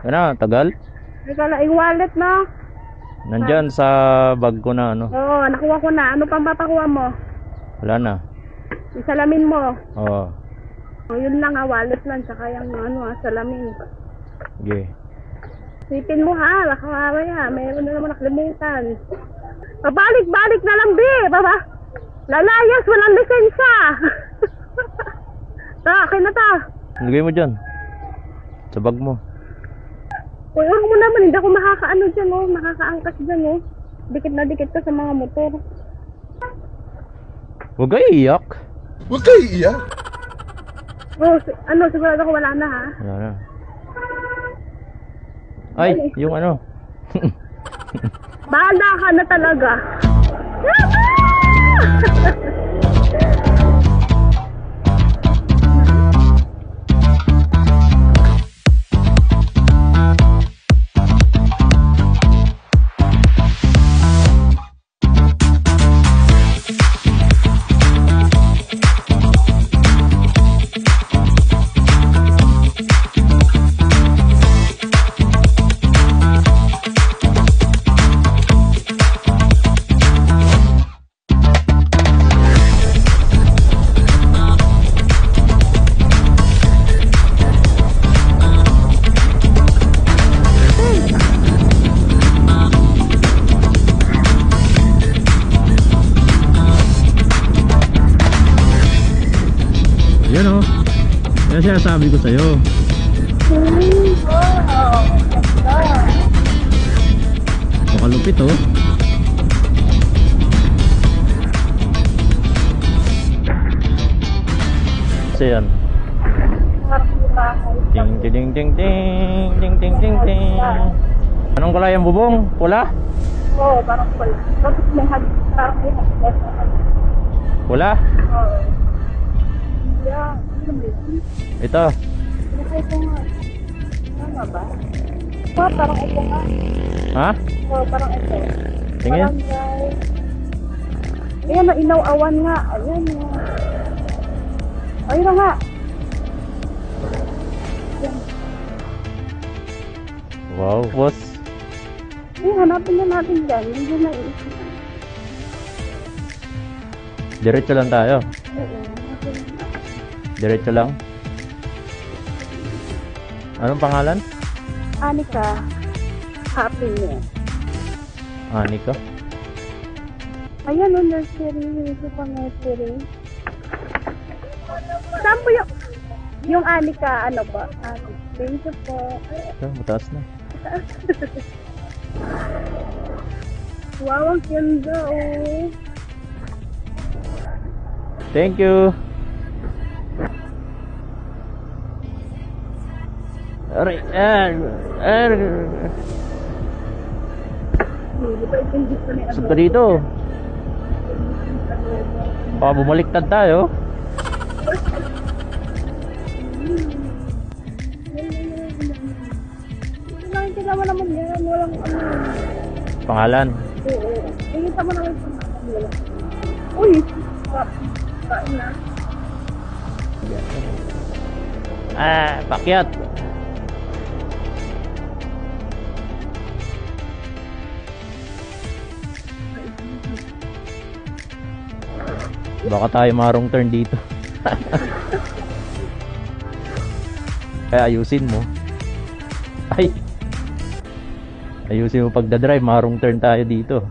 Ano, tagal? May kalaing wallet na. Nandyan sa bag ko na ano. Oo, nakuha ko na. Ano pang papakuha mo? Wala na. Yung salamin mo. Oo. O, yun lang ha, wallet lang. Tsaka yung ano ha, salamin. Sige. Sipin mo ha, nakawaway ha. Mayroon na naman nakalimutan. Pabalik-balik na lang, be. Baba. Lalayas, walang lisensya. Ta, akin na ta. Lagay mo dyan. Sa bag mo. Uy, huwag mo naman. Hindi ako makakaano dyan, oh. Makakaangkas dyan, oh. Dikit na dikit ka sa mga motor. Huwag kayo iiyak. Huwag kayo iiyak. Oh, ano, sigurado ko wala na, ha? Wala na. Ay, yung ano. Bahala ka na talaga. Yan o. Yan sinasabi ko sa'yo. Makalupit o. Kasi yan. Ding ding ding ding ding ding ding ding ding. Anong kulay ang bubong? Pula? Oo, parang pula. Tapos may hagis. Pula? Oo. Yeah. Ito. Ito nga. Tama ba? Oo, parang ito nga. Ha? Oo, parang ito. Tingin? Ayan na, inaw-awan nga. Ayan nga. Ayun na nga. Wow, boss. Eh, hanapin na natin dyan. Hindi na iisip. Diretso lang tayo. Oo. Diretso lang. Anong pangalan? Anika. Happiness. Anika. Ayan o, nursery. Ito pa nursery. Saan po yung Anika, ano ba? Thank you po. Ito, mataas na. Wow, ang ganda oh. Thank you. Aray, Hindi ba itindi ko na saan ka dito? Baka bumaliktad tayo. Nakikita mo naman yan, walang ano. Pangalan? Oo. Nakikita mo naman yung pangalan. Uy! Kain na. Pakyat. Baka tayo marong turn dito. Kaya ayusin mo. Ay. Ayusin mo pagdadrive, marong turn tayo dito.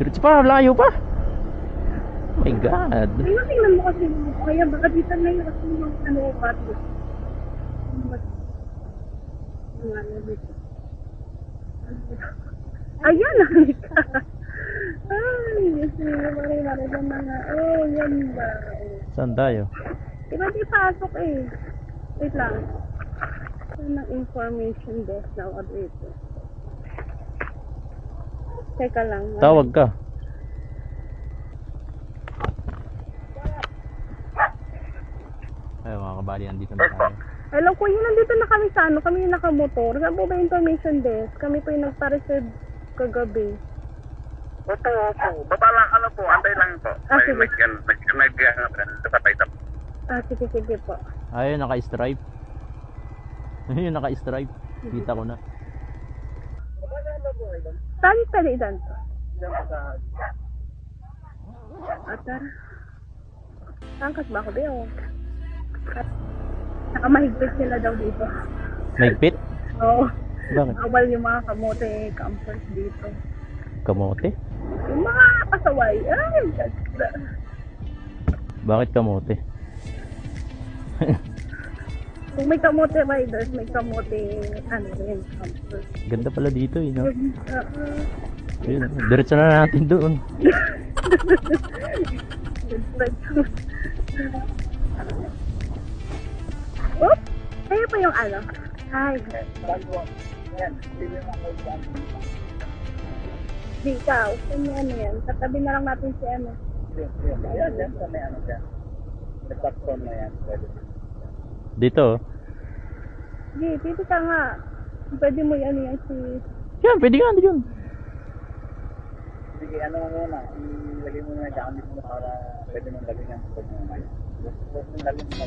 Diretso pa, layo pa. Oh my God. Tingnan mo kasi, kaya baka dito na yung kasi yung ano, bato. Ayan, Anika. Ay, yes, mare-mare dyan mga, oh, yan ba. Saan tayo? Diba di pasok eh. Wait lang. Saan ang information desk na ako dito? Teka lang. Tawag ka. Ay, mga kabali, nandito na tayo. Hello kuya, nandito na kami sa ano, kami yung nakamotor. Saan po ba information desk? Kami po yung nagpa-reserve kagabi. Opo. Baba lang, ano po, antay lang po. Sige. Kasabay po. Sige po. Ayun, naka-stripe. Ayun, naka-stripe. Kita ko na. Saan palitan to? Atar. Angkas ba ako ba yun? Nakamahigpit sila daw dito. Mahigpit? Oo. Bakit? Bawal yung mga kamote campers dito. Kamote? Yung mga pasaway. Ay, ganda. Bakit kamote? Kung may kamote riders, may kamote ano rin, campers. Ganda pala dito eh, no? Uh, Ayun, diretso na natin doon. Oop! Kayo pa yung ano? Ay. Di ikaw. Ano yan? Tatabi na lang natin si ano. Dito. Di, dito ka nga. Pwede mo yan yan si... Yan, pwede nga yun. Sige, ano muna, ilagay mo na yung gamit mo para pwede mong lagay ng pag mo may. Huwag mong lagay mo na.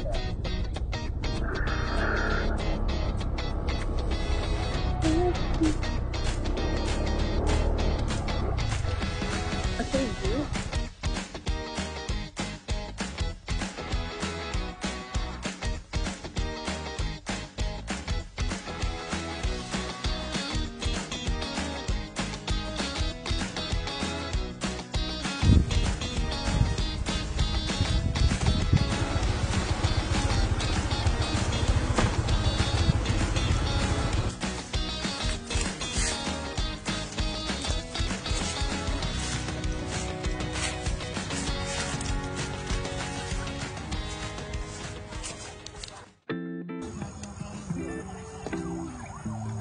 Sige.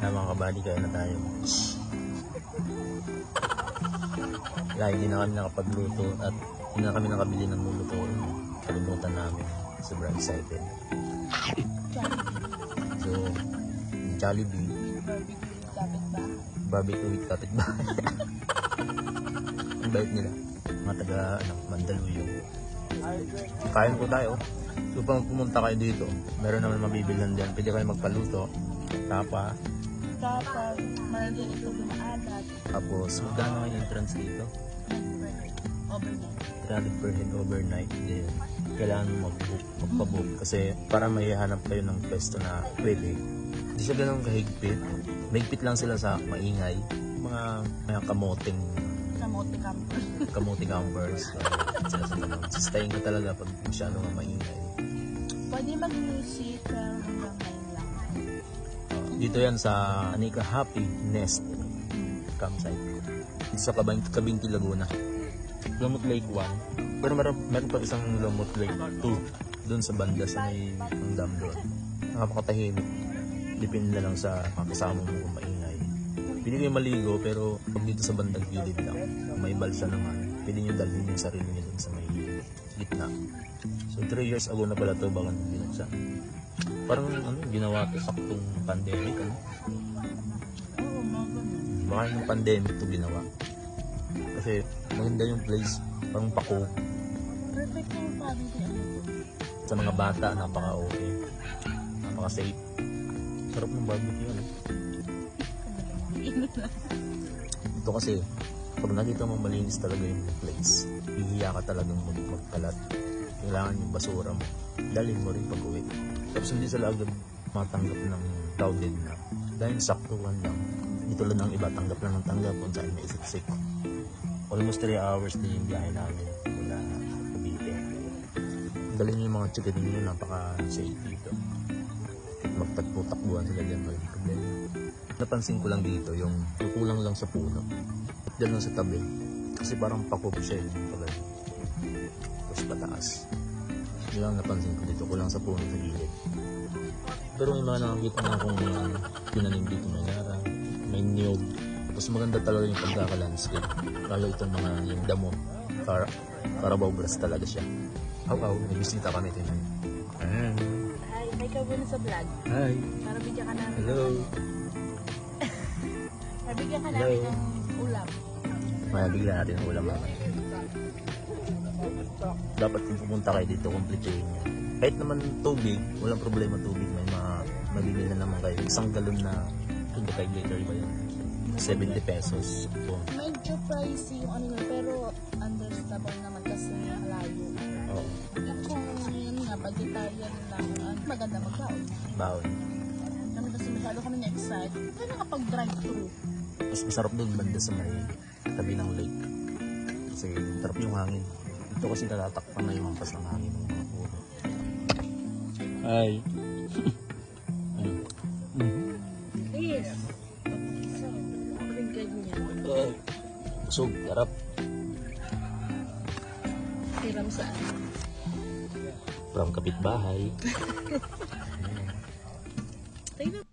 Mga kabali, kaya na tayo. Kaya hindi na kami nakapagluto at hindi na kami nakabili ng luluto. Kalimutan namin. Sobrang excited. So, Jollibee. Barbecue with kapitbahay. Ang bait nila. Mga taga Mandaluyong. Kain po tayo. So, pag pumunta kayo dito, meron naman mabibilan dyan. Pwede kayo magpaluto. Tapos, malagyan ito dumaalat. Tapos, magkano kayo entrance dito? Overnight. 300 per head overnight. Then, kailangan mo magpa-book. Kasi para may hanap kayo ng pwesto na pwede. Hindi siya ganun kahigpit. Mahigpit lang sila sa maingay. Mga kamoteng Kamote camper. campers. Sila sa ganun. Sustayin ka talaga pag masyado nga maingay. Pwede mag-music pero hanggang ngayon lang. Dito yan sa Anika Happy Nest campsite. Dito sa Kabingti, Laguna. Lumot Lake 1. Pero meron pa isang Lumot Lake 2 doon sa banda sa may ang dam doon. Nakapakatahimik. Depende na lang sa kasama mo kung maingay. Pwede kayo maligo pero pag dito sa bandang gilid lang, may balsa naman, pwede nyo dalhin yung sarili nyo doon sa may gitna. So 3 years ago na pala ito bago binuksan. Parang ginawa ito saktong pandemic. Oo, mga ganun. Baka yung pandemic ito ginawa. Kasi maganda yung place, parang pako. Perfect yung family. Sa mga bata, napaka-okay. Napaka-safe. Sarap ng barbecue. Ito kasi, pag nakita mo malinis talaga yung place, hihiya ka talagang magkalat. Kailangan yung basura mo. Dalhin mo rin pag-uwi. Tapos hindi sila agad matanggap ng crowded na. Dahil saktuhan lang. Dito lang ng iba, tanggap lang ng tanggap kung saan may isiksik. Almost 3 hours din yung biyahe namin mula Cavite. Dalhin nyo yung mga chicken nyo, napaka-safe dito. Magtakbo-takbuhan sila dyan, walang problema. Napansin ko lang dito, yung kukulang lang sa puno. Dyan lang sa tabi. Kasi parang pakop siya yung pagod. Tapos pataas. Yun lang napansin ko dito, kulang sa puno sa gilid. Pero may mga nakakita na akong tinanim dito may nara, may niyog. Tapos maganda talaga yung pagkaka-landscape. Lalo itong mga yung damo. Carabao grass talaga siya. Aw, may bisita kami tinan. Ayan. Hi, may ka muna sa vlog. Hi. Para bigyan ka namin. Hello. Para bigyan ka namin ng ulam. Bigla natin ang ulam mamaya. Dapat kung pupunta kayo dito, kumpletuhin nyo. Kahit naman tubig, walang problema tubig. May mabibili na naman kayo. Isang galon na 25 liter ba yun? 70 pesos. So, Medyo pricey yung ano yun, pero understandable naman kasi malayo. oo, Kung yun nga, vegetarian lang, maganda magkaon. bawal. Kami kasi masyado kami na-excite. Kaya nakapag-drive-thru. Mas masarap doon banda sa may tabi ng lake. Kasi tarap yung hangin. Ito kasi natatakpan na yung ampas ng hangin ng mga puro. Ay. Yes. So, ang ganyan. Busog, tarap. Hiram saan? From kapitbahay. Tingnan.